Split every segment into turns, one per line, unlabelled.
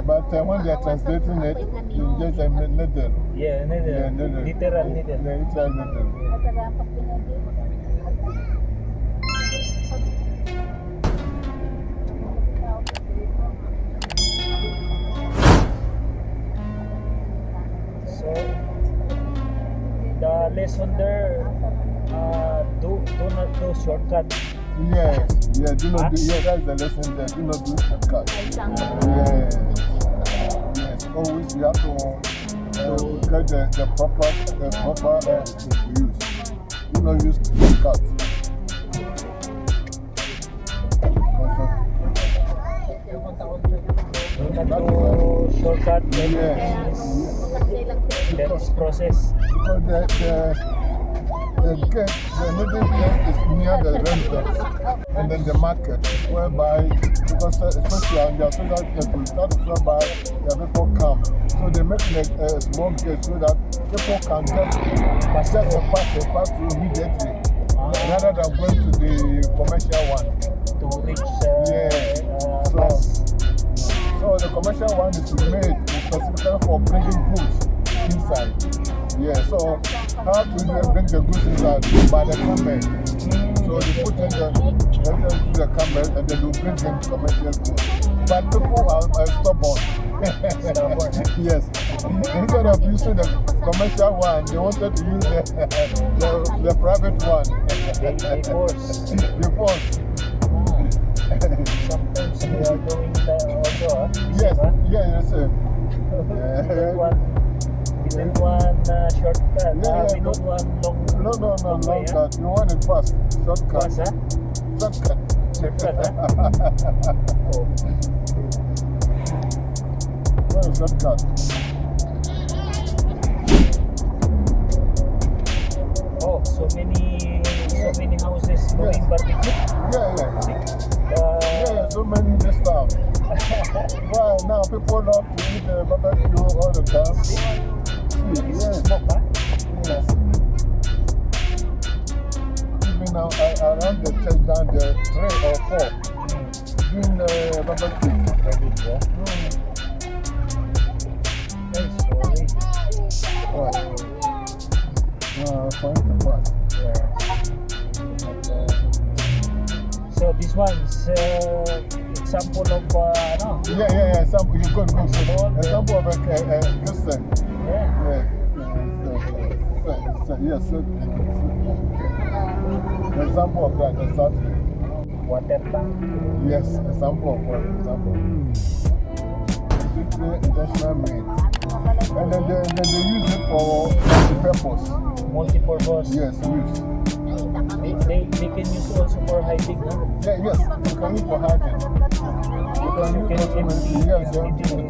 but when they are translating it, it's just a needle.
Yeah, needle.
Yeah, needle.
Literal needle.
Yeah, literal needle.
So, the lesson there, do not do shortcut.
Yes, yeah, do not do, yeah, that's the lesson there. Do not do CapCut. Yes, yes, always you have to get the proper use. Do not use CapCut.
Do not do shortcut.
Yes.
That is process.
Because the middle gate is near the rentals and then the market, whereby, because especially on the so that if we start whereby the people come, so they make like a small gate so that people can just pass through immediately, rather than going to the commercial one.
To reach
so the commercial one is made specifically for bringing goods inside. Yeah, so how to bring the goods inside? By the camel. So they put in the camel and then you bring them commercial goods. But people are stubborn. Yes. Instead of using the commercial one, they wanted to use the private one.
They force. Sometimes we are doing that also.
Yes, yes, sir.
We don't want shortcut. We don't want long.
No, long cut. You want it fast. Shortcut.
Fast, huh?
Shortcut.
Shortcut, huh?
What is shortcut?
Oh, so many houses doing barbecue.
Yeah. So many this stuff. Well, now people love to eat barbecue all the time.
Smoke, huh?
Yes. Even now, around the church down there, 3 or 4 doing barbecue. Point to pass.
So this one is example of no?
Yeah. Example, you could move. Example of a Christian. Yes. Example of that, exactly.
Water tank.
Yes, example of what? Example. Industrial made. And then they use it for multi-purpose.
Multi-purpose.
Yes, use.
They can use also for hiding, huh?
Yeah, yes, you can use for hiding. You can use for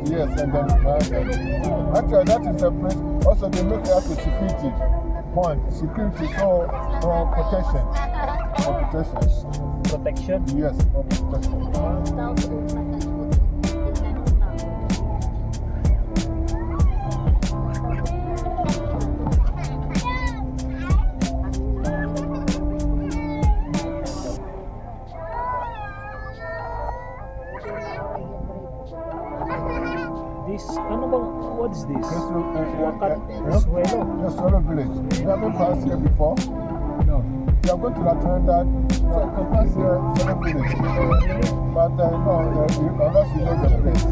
yes, and then hiding. Actually, that is a place. Also, they make it as a security point. Security, so for protection.
Protection?
Yes, for protection.
What is this?
Loakan.
Swallow
Village. You haven't passed here before? No. You are going to Atlanta, you can pass here, Swallow Village. But no, unless you know the place.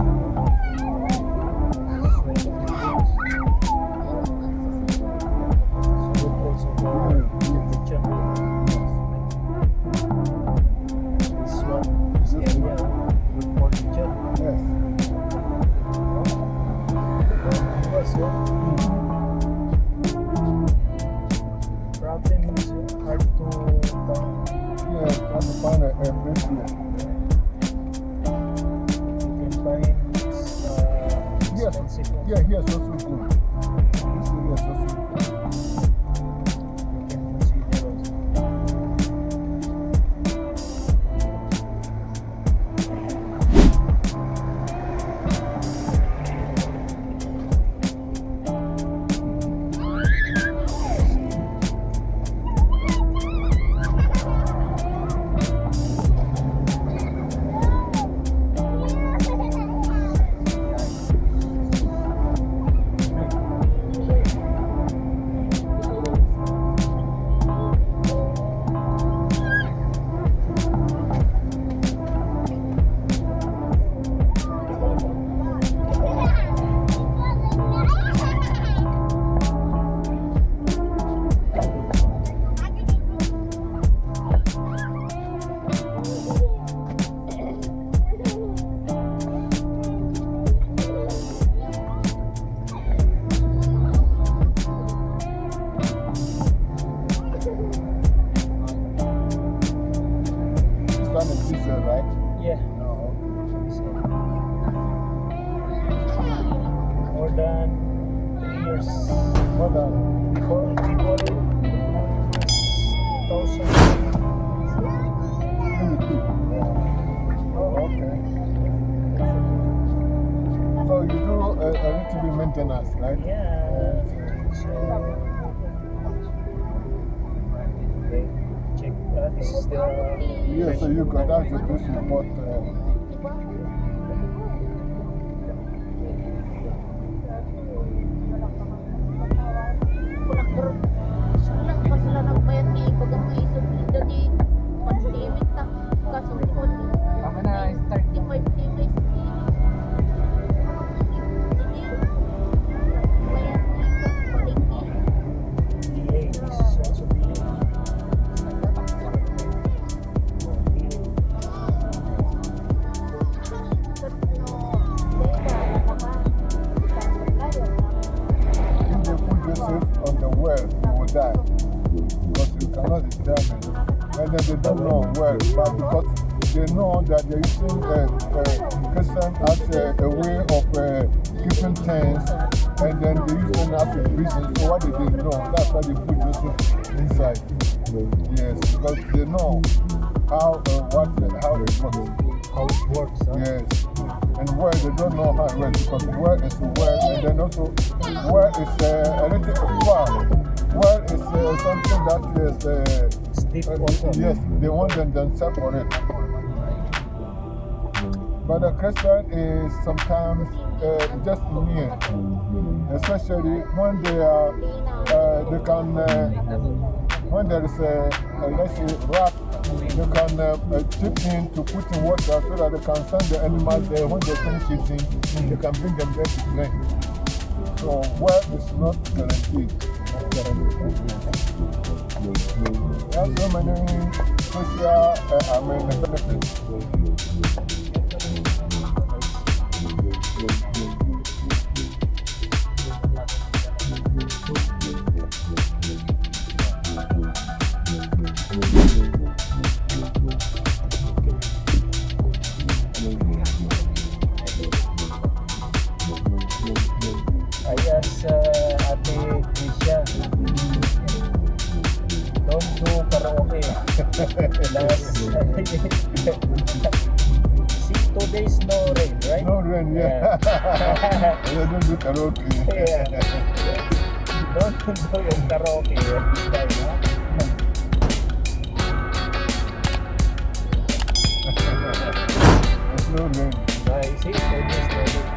This one is area with furniture.
Yes.
Problem is hard to find.
Yeah, hard to find a place here.
You can find
expensive. Yeah, here is also good. This area is also good.
You can consider also. than 3 years.
More than
Before 2000.
Oh, okay. So you do a little bit maintenance, right?
Yeah. So, okay, check. This is the.
Yeah, so you got out to do support.
Delay. This is also delay.
If they put yourself on the well, you will die. Because you cannot determine. And then they don't know where, but because they know that they're using Christian as a way of keeping things, and then they use them as a prison. So what did they know? That's why they put Joseph inside. Yes, because they know how it works.
How it works, huh?
Yes. And where they don't know how it works, because where is the well, and then also where is a little far. Where is something that is
Stiff also.
yes, they want them themselves for it. But the Christian is sometimes just near, especially when they are, they can, when there is a let's say, rat, they can chip in to put in water so that they can send the animals there. When they finish eating, they can bring them there to drink. So, well, it's not guaranteed. There are so many social benefits.
I asked Ate Tricia, don't do karaoke. See, 2 days no rain, right?
No rain, yeah. They don't do karaoke.
Yeah. Don't do yung karaoke this time, huh?
There's no rain.
I see, 2 days no rain.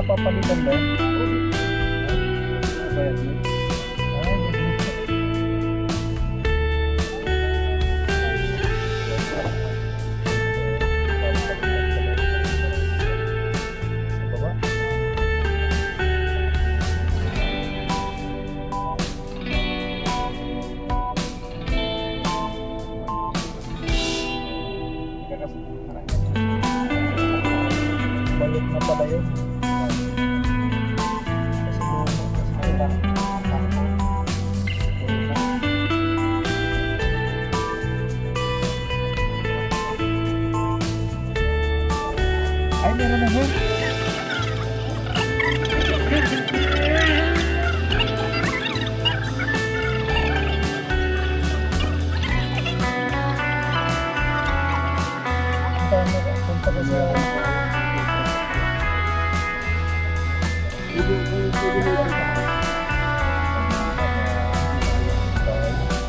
Papalitan ba yan? Ano ba yan? Balik na pala yun. Ay, meron na yun. Punta ko sa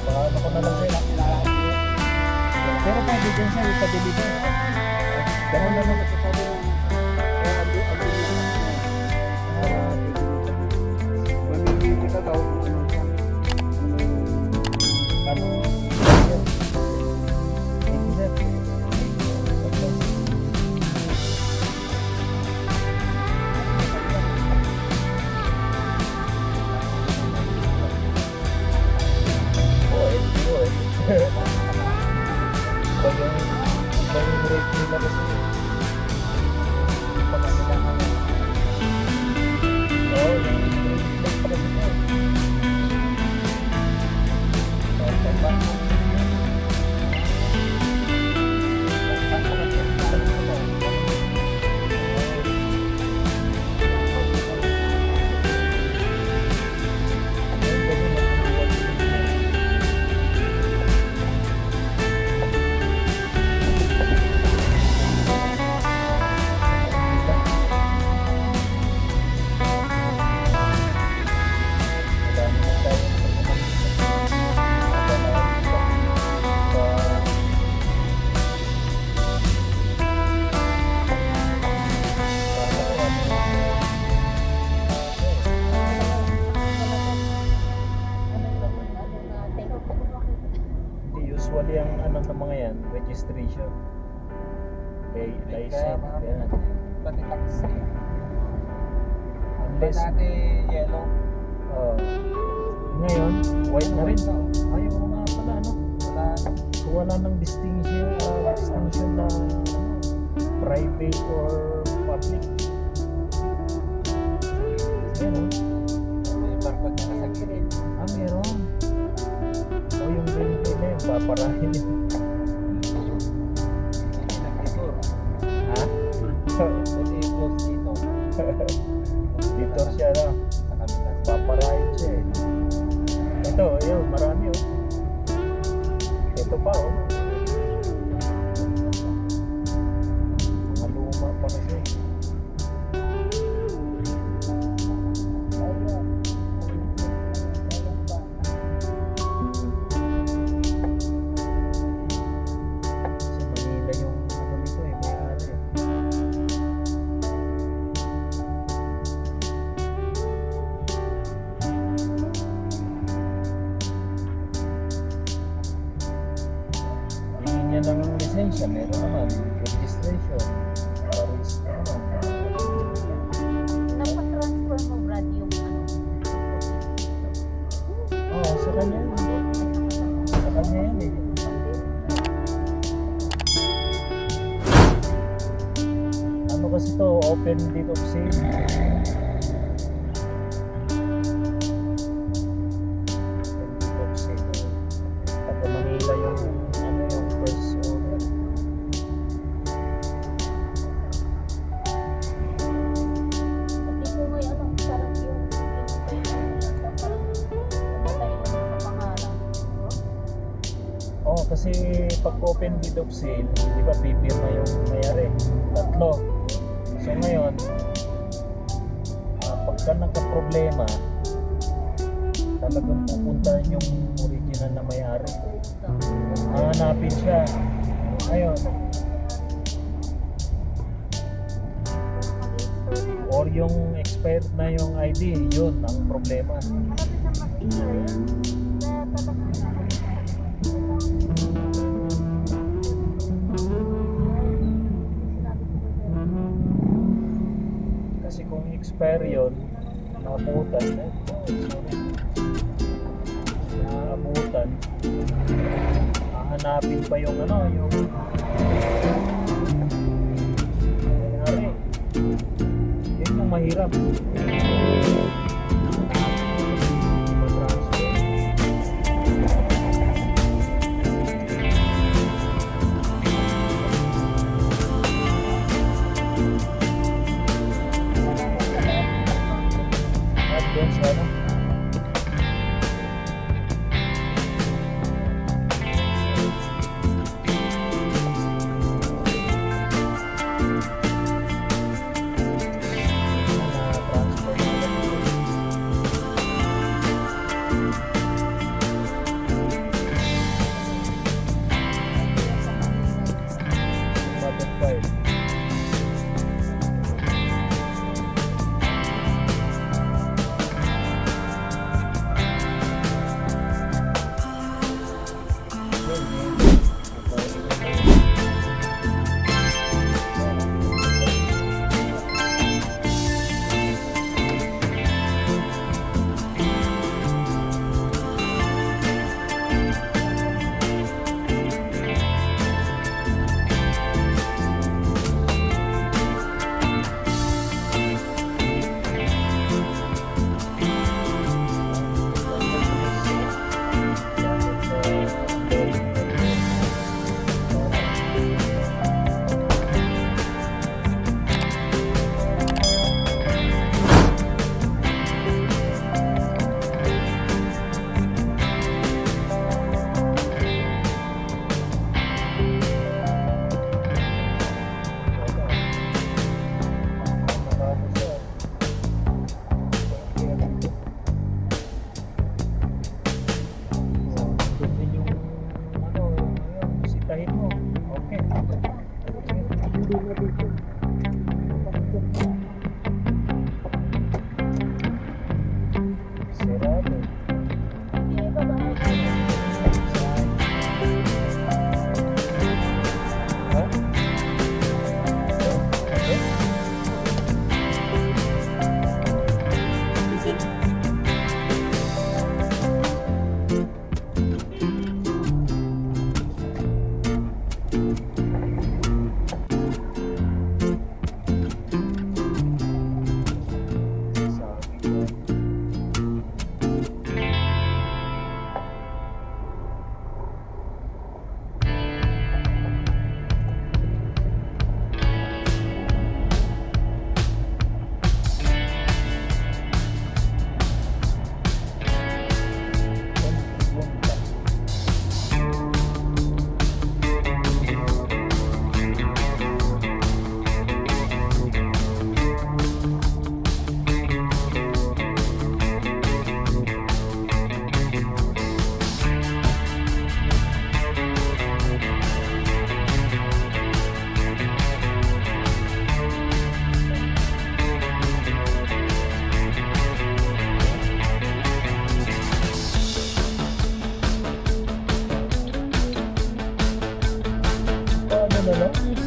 paano ko na lang sila. Pero pwede dyan siya ipadili ba? Ganun na lang sasabi mo. Mamimili ka daw. Ano? Usually ang ano ng mga yan, registration. Okay, license. Yan.
Pati taxi.
Unless,
Dati yellow.
ngayon, white na rin. Ayaw mo nga pala, ano?
Wala.
So, wala nang distinction na private or public. Yan, oh.
May barcode na sa gilid.
Meron. O yung green na yun, paparahin yun.
Nag-detour.
Ha?
Kasi close dito.
Dito siya na.
Sa kabila.
Paparahin siya eh. Ito, ayun, marami oh. Ito pa oh. Mga luma pa kasi. Ng lisensya, meron naman registration, paris naman.
Napa-transfer mo, Brad, yung ano?
Oo, sa kanya yun. Sa kanya yan eh. Ano kasi to, open date of sale. Open date of sale. Taga Manila yung first owner.
Hindi ko may ano, parang yung parang namatay yung pangalan.
Oo, kasi pag open deed of sale, di ba pipirma yung mayari? Tatlo. So ngayon, pagka nagka-problema, talagang pupuntahan yung original na mayari. Hahanapin siya. Ayun. Or yung expired na yung ID, yun ang problema. Kasi kung expire yun, nakabutan na. Nakabutan. Hanapin pa yung ano, yung nangyari. Yun yung mahirap. At doon sa ano? Sarado. ano?